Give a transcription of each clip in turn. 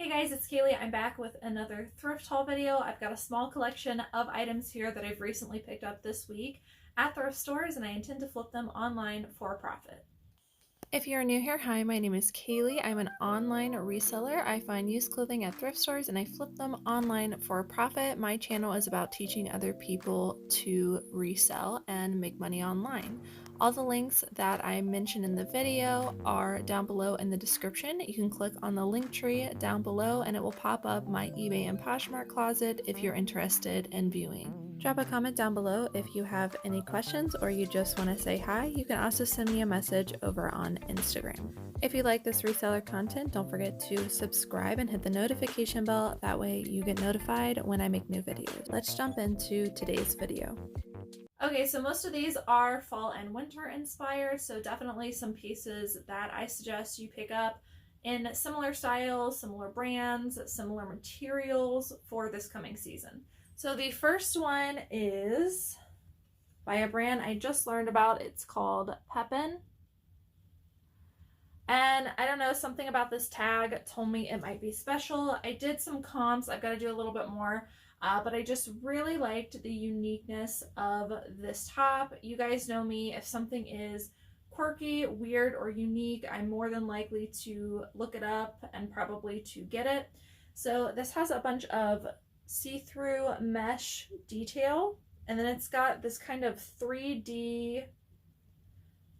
Hey guys, it's Cayley. I'm back with another thrift haul video. I've got a small collection of items here that I've recently picked up this week at thrift stores, and I intend to flip them online for a profit. If you're new here, hi, my name is Cayley. I'm an online reseller. I find used clothing at thrift stores and I flip them online for a profit. My channel is about teaching other people to resell and make money online. All the links that I mentioned in the video are down below in the description. You can click on the link tree down below and it will pop up my eBay and Poshmark closet if you're interested in viewing. Drop a comment down below if you have any questions or you just want to say hi. You can also send me a message over on Instagram. If you like this reseller content, don't forget to subscribe and hit the notification bell. That way you get notified when I make new videos. Let's jump into today's video. Okay, so most of these are fall and winter inspired, so definitely some pieces that I suggest you pick up in similar styles, similar brands, similar materials for this coming season. So the first one is by a brand I just learned about. It's called Pepin. And I don't know, something about this tag told me it might be special. I did some comps. I've got to do a little bit more. But I just really liked the uniqueness of this top. You guys know me. If something is quirky, weird, or unique, I'm more than likely to look it up and probably to get it. So this has a bunch of see-through mesh detail, and then it's got this kind of 3D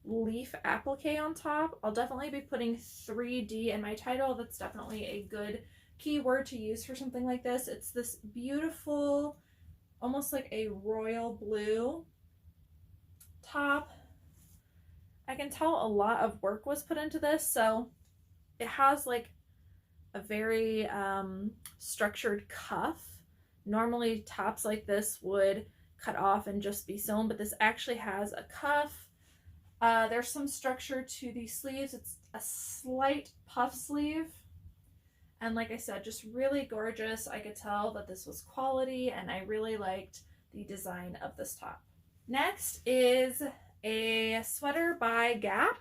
leaf applique on top. I'll definitely be putting 3D in my title. That's definitely a good keyword to use for something like this. It's this beautiful, almost like a royal blue top. I can tell a lot of work was put into this, so it has like a very structured cuff. Normally tops like this would cut off and just be sewn, but this actually has a cuff. There's some structure to the sleeves. It's a slight puff sleeve. And like I said, just really gorgeous. I could tell that this was quality and I really liked the design of this top. Next is a sweater by Gap.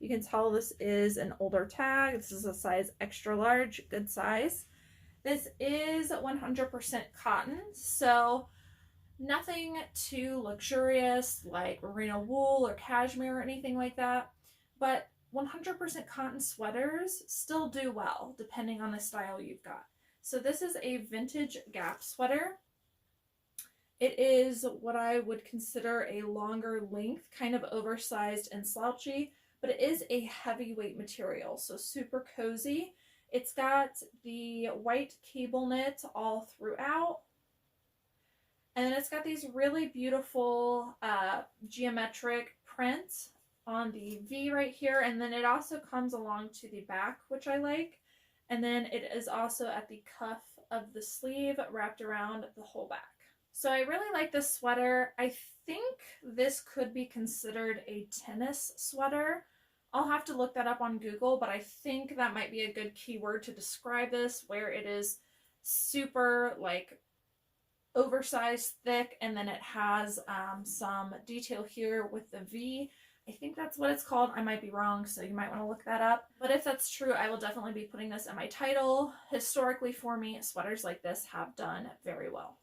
You can tell this is an older tag. This is a size extra large, good size. This is 100% cotton, so nothing too luxurious like merino wool or cashmere or anything like that, but 100% cotton sweaters still do well depending on the style you've got. So this is a vintage Gap sweater. It is what I would consider a longer length, kind of oversized and slouchy, but it is a heavyweight material, so super cozy. It's got the white cable knit all throughout. And then it's got these really beautiful geometric prints on the V right here, and then it also comes along to the back, which I like, and then it is also at the cuff of the sleeve wrapped around the whole back. So I really like this sweater. I think this could be considered a tennis sweater. I'll have to look that up on Google, but I think that might be a good keyword to describe this, where it is super like oversized, thick, and then it has some detail here with the V. I think that's what it's called. I might be wrong, so you might want to look that up. But if that's true, I will definitely be putting this in my title. Historically for me, sweaters like this have done very well.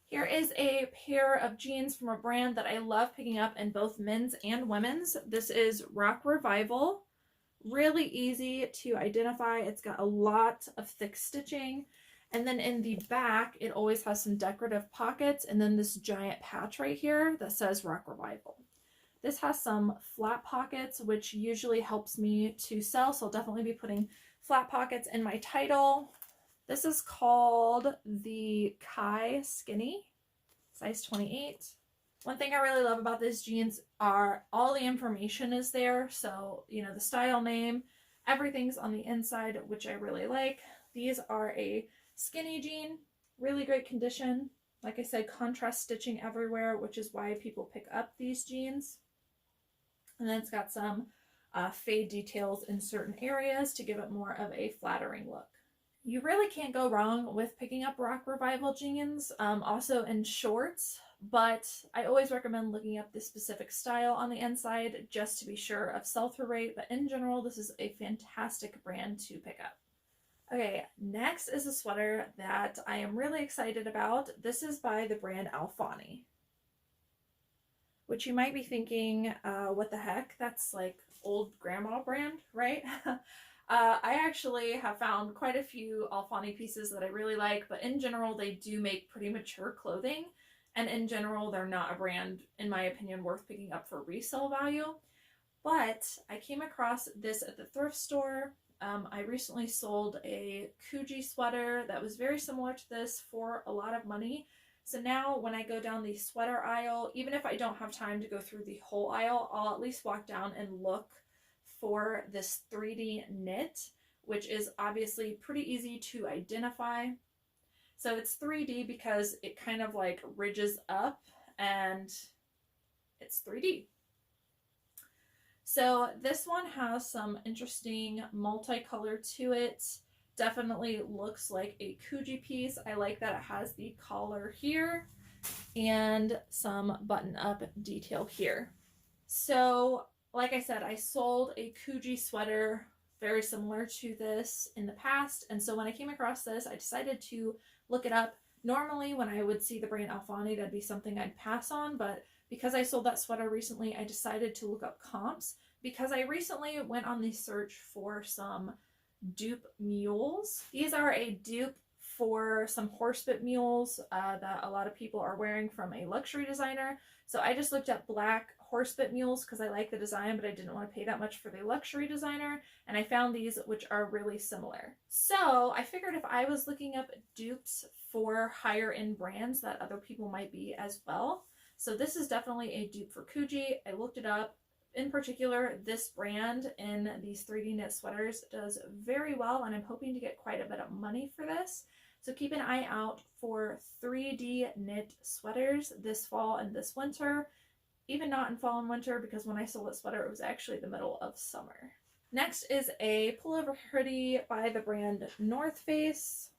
Here is a pair of jeans from a brand that I love picking up in both men's and women's. This is Rock Revival. Really easy to identify. It's got a lot of thick stitching. And then in the back, it always has some decorative pockets and then this giant patch right here that says Rock Revival. This has some flat pockets, which usually helps me to sell, so I'll definitely be putting flat pockets in my title. This is called the Kai Skinny, size 28. One thing I really love about these jeans are all the information is there. So, you know, the style name, everything's on the inside, which I really like. These are a skinny jean, really great condition. Like I said, contrast stitching everywhere, which is why people pick up these jeans. And then it's got some fade details in certain areas to give it more of a flattering look. You really can't go wrong with picking up Rock Revival jeans, also in shorts, but I always recommend looking up the specific style on the inside just to be sure of sell-through rate. But in general, this is a fantastic brand to pick up. Okay, next is a sweater that I am really excited about. This is by the brand Alfani, which you might be thinking, what the heck? That's like old grandma brand, right? I actually have found quite a few Alfani pieces that I really like, but in general, they do make pretty mature clothing. And in general, they're not a brand, in my opinion, worth picking up for resale value. But I came across this at the thrift store. I recently sold a Coogee sweater that was very similar to this for a lot of money. So now when I go down the sweater aisle, even if I don't have time to go through the whole aisle, I'll at least walk down and look for this 3D knit, which is obviously pretty easy to identify. So it's 3D because it kind of like ridges up and it's 3D. So this one has some interesting multicolor to it. Definitely looks like a Coogee piece. I like that it has the collar here and some button up detail here. So like I said, I sold a Coogee sweater very similar to this in the past. And so when I came across this, I decided to look it up. Normally when I would see the brand Alfani, that'd be something I'd pass on, but because I sold that sweater recently, I decided to look up comps because I recently went on the search for some dupe mules. These are a dupe for some horsebit mules that a lot of people are wearing from a luxury designer. So I just looked up black horsebit mules because I like the design, but I didn't want to pay that much for the luxury designer. And I found these, which are really similar. So I figured if I was looking up dupes for higher end brands that other people might be as well. So this is definitely a dupe for Coogee. I looked it up. In particular, this brand in these 3D knit sweaters does very well, and I'm hoping to get quite a bit of money for this. So keep an eye out for 3D knit sweaters this fall and this winter. Even not in fall and winter, because when I sold this sweater, it was actually the middle of summer. Next is a pullover hoodie by the brand North Face.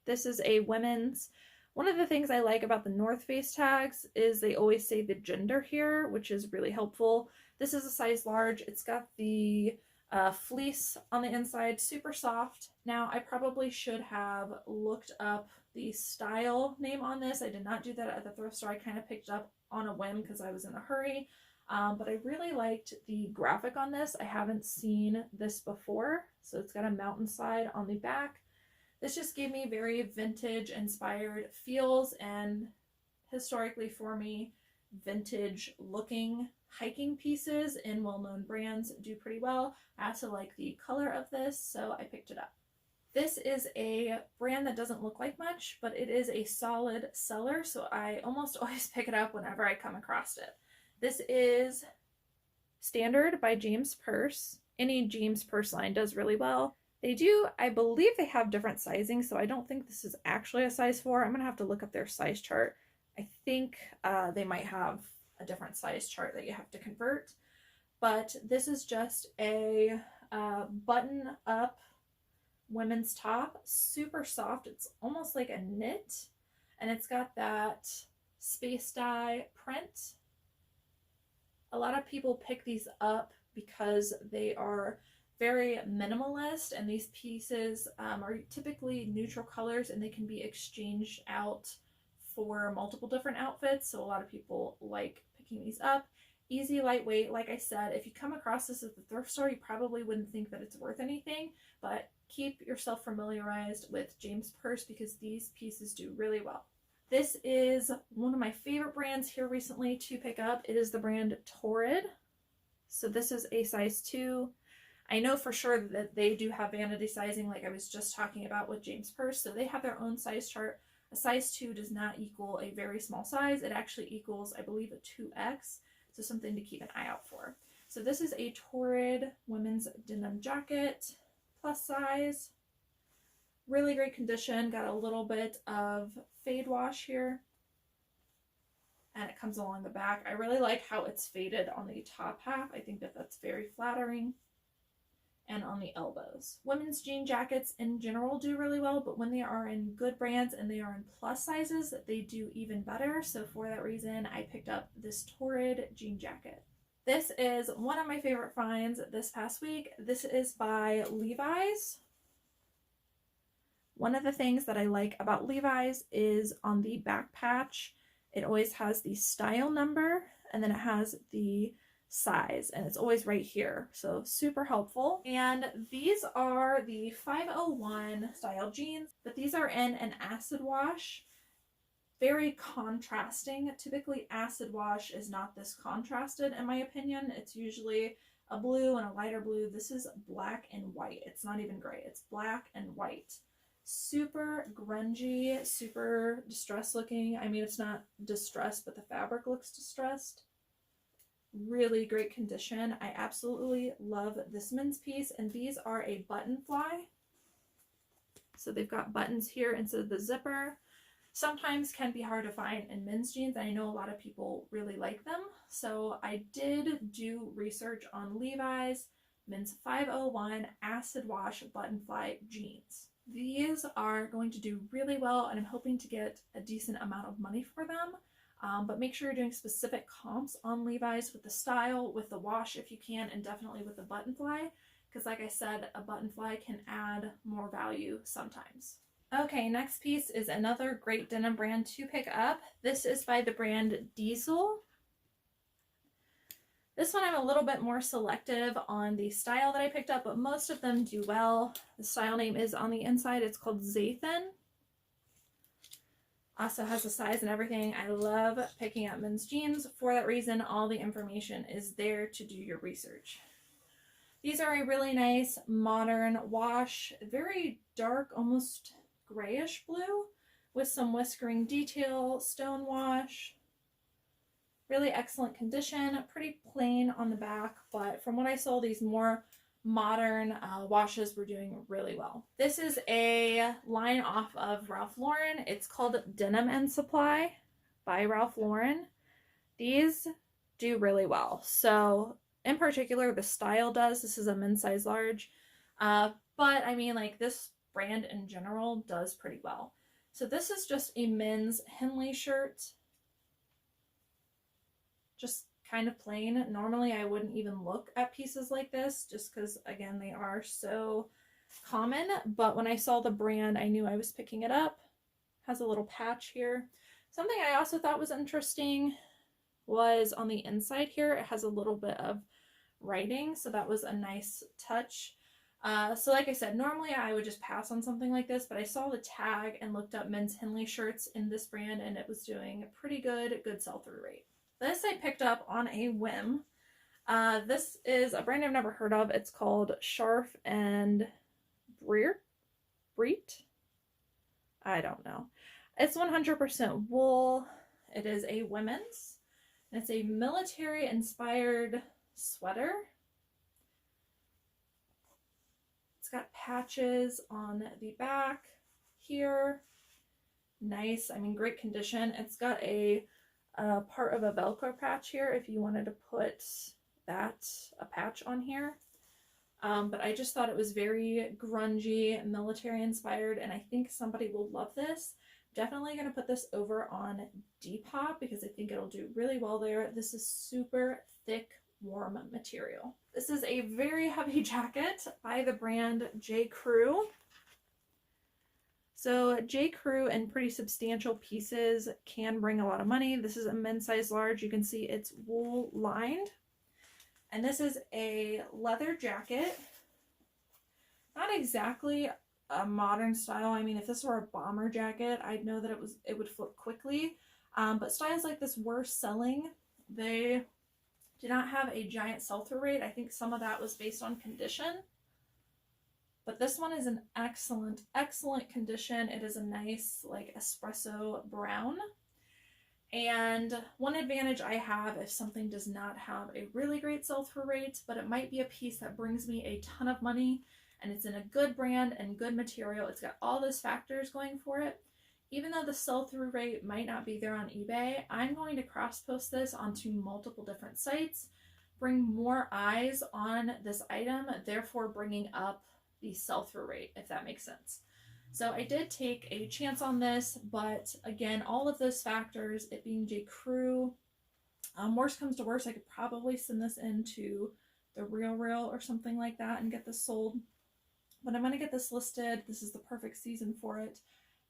This is a women's. One of the things I like about the North Face tags is they always say the gender here, which is really helpful. This is a size large. It's got the fleece on the inside, super soft. Now, I probably should have looked up the style name on this. I did not do that at the thrift store. I kind of picked it up on a whim because I was in a hurry. But I really liked the graphic on this. I haven't seen this before. So it's got a mountainside on the back. This just gave me very vintage inspired feels, and historically for me, vintage looking hiking pieces in well-known brands do pretty well. I also like the color of this, so I picked it up. This is a brand that doesn't look like much, but it is a solid seller, so I almost always pick it up whenever I come across it. This is Standard by James Perse. Any James Perse line does really well. They do, I believe they have different sizing, so I don't think this is actually a size 4. I'm going to have to look up their size chart. I think they might have a different size chart that you have to convert. But this is just a button-up women's top. Super soft. It's almost like a knit. And it's got that space dye print. A lot of people pick these up because they are very minimalist, and these pieces are typically neutral colors, and they can be exchanged out for multiple different outfits. So a lot of people like picking these up. Easy, lightweight. Like I said, if you come across this at the thrift store, you probably wouldn't think that it's worth anything, but keep yourself familiarized with James Perse because these pieces do really well. This is one of my favorite brands here recently to pick up. It is the brand Torrid. So this is a size 2. I know for sure that they do have vanity sizing like I was just talking about with James Perse, so they have their own size chart. A size 2 does not equal a very small size. It actually equals, I believe, a 2X, so something to keep an eye out for. So this is a Torrid women's denim jacket, plus size. Really great condition, got a little bit of fade wash here. And it comes along the back. I really like how it's faded on the top half. I think that that's very flattering. And on the elbows. Women's jean jackets in general do really well, but when they are in good brands and they are in plus sizes, they do even better. So for that reason, I picked up this Torrid jean jacket. This is one of my favorite finds this past week. This is by Levi's. One of the things that I like about Levi's is on the back patch, it always has the style number and then it has the size, and it's always right here. So super helpful. And these are the 501 style jeans, but these are in an acid wash. Very contrasting. Typically acid wash is not this contrasted in my opinion. It's usually a blue and a lighter blue. This is black and white. It's not even gray. It's black and white. Super grungy, super distressed looking. I mean, it's not distressed, but the fabric looks distressed. Really great condition. I absolutely love this men's piece, and these are a button fly. So they've got buttons here instead of the zipper. Sometimes can be hard to find in men's jeans. I know a lot of people really like them. So I did do research on Levi's men's 501 acid wash button fly jeans. These are going to do really well, and I'm hoping to get a decent amount of money for them. But make sure you're doing specific comps on Levi's with the style, with the wash if you can, and definitely with the button fly, because like I said, a button fly can add more value sometimes. Okay, next piece is another great denim brand to pick up. This is by the brand Diesel. This one I'm a little bit more selective on the style that I picked up, but most of them do well. The style name is on the inside. It's called Zathan. Also has a size and everything. I love picking up men's jeans. For that reason, all the information is there to do your research. These are a really nice modern wash. Very dark, almost grayish blue with some whiskering detail, stone wash. Really excellent condition. Pretty plain on the back, but from what I saw, these more modern washes were doing really well. This is a line off of Ralph Lauren. It's called Denim and Supply by Ralph Lauren. These do really well. So in particular, the style does. This is a men's size large. But I mean, like, this brand in general does pretty well. So this is just a men's Henley shirt. Just kind of plain. Normally I wouldn't even look at pieces like this just because, again, they are so common, but when I saw the brand I knew I was picking it up. Has a little patch here. Something I also thought was interesting was on the inside here it has a little bit of writing, so that was a nice touch. So like I said, normally I would just pass on something like this, but I saw the tag and looked up men's Henley shirts in this brand, and it was doing a pretty good sell-through rate. This I picked up on a whim. This is a brand I've never heard of. It's called Scharf and Breet. I don't know. It's 100% wool. It is a women's. And it's a military-inspired sweater. It's got patches on the back here. Nice. I mean, great condition. It's got a part of a Velcro patch here if you wanted to put a patch on here. But I just thought it was very grungy, military inspired, and I think somebody will love this. Definitely going to put this over on Depop because I think it'll do really well there. This is super thick, warm material. This is a very heavy jacket by the brand J. Crew. So J. Crew in pretty substantial pieces can bring a lot of money. This is a men's size large. You can see it's wool lined. And this is a leather jacket. Not exactly a modern style. I mean, if this were a bomber jacket, I'd know that it would flip quickly. But styles like this were selling. They did not have a giant sell-through rate. I think some of that was based on condition. But this one is in excellent, excellent condition. It is a nice, like, espresso brown. And one advantage I have if something does not have a really great sell-through rate, but it might be a piece that brings me a ton of money, and it's in a good brand and good material. It's got all those factors going for it. Even though the sell-through rate might not be there on eBay, I'm going to cross-post this onto multiple different sites, bring more eyes on this item, therefore bringing up the sell-through rate, if that makes sense. So I did take a chance on this, but again, all of those factors, it being J. Crew, worst comes to worst, I could probably send this into the Real or something like that and get this sold. but I'm going to get this listed. This is the perfect season for it.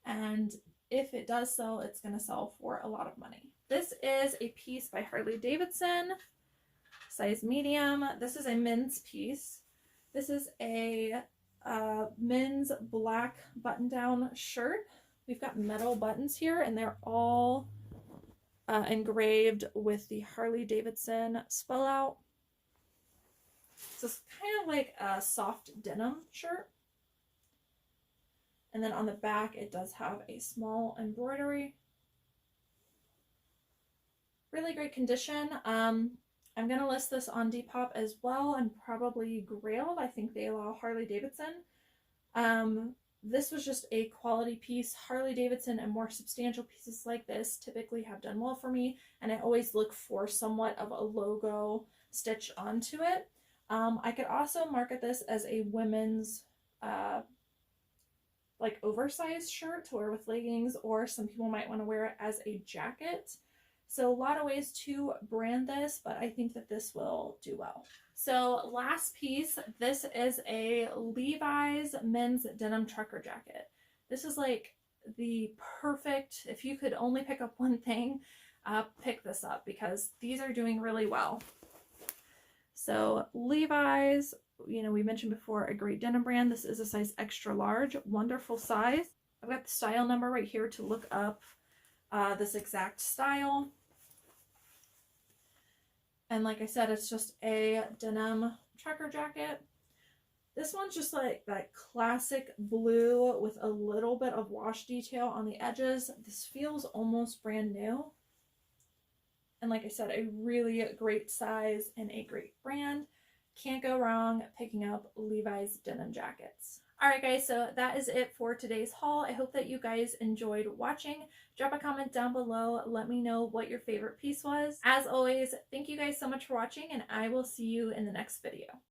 And if it does sell, it's going to sell for a lot of money. This is a piece by Harley Davidson, size medium. This is a men's piece. This is a men's black button-down shirt. We've got metal buttons here, and they're all engraved with the Harley Davidson spell out. So it's kind of like a soft denim shirt. And then on the back, it does have a small embroidery. Really great condition. I'm going to list this on Depop as well, and probably Grailed. I think they allow Harley Davidson. This was just a quality piece. Harley Davidson and more substantial pieces like this typically have done well for me, and I always look for somewhat of a logo stitch onto it. I could also market this as a women's like oversized shirt to wear with leggings, or some people might want to wear it as a jacket. So a lot of ways to brand this, but I think that this will do well. So last piece, this is a Levi's men's denim trucker jacket. This is like the perfect, if you could only pick up one thing, pick this up because these are doing really well. So Levi's, you know, we mentioned before, a great denim brand. This is a size extra large, wonderful size. I've got the style number right here to look up this exact style. And like I said, it's just a denim trucker jacket. This one's just like that classic blue with a little bit of wash detail on the edges. This feels almost brand new. And like I said, a really great size and a great brand. Can't go wrong picking up Levi's denim jackets. Alright guys, so that is it for today's haul. I hope that you guys enjoyed watching. Drop a comment down below. Let me know what your favorite piece was. As always, thank you guys so much for watching, and I will see you in the next video.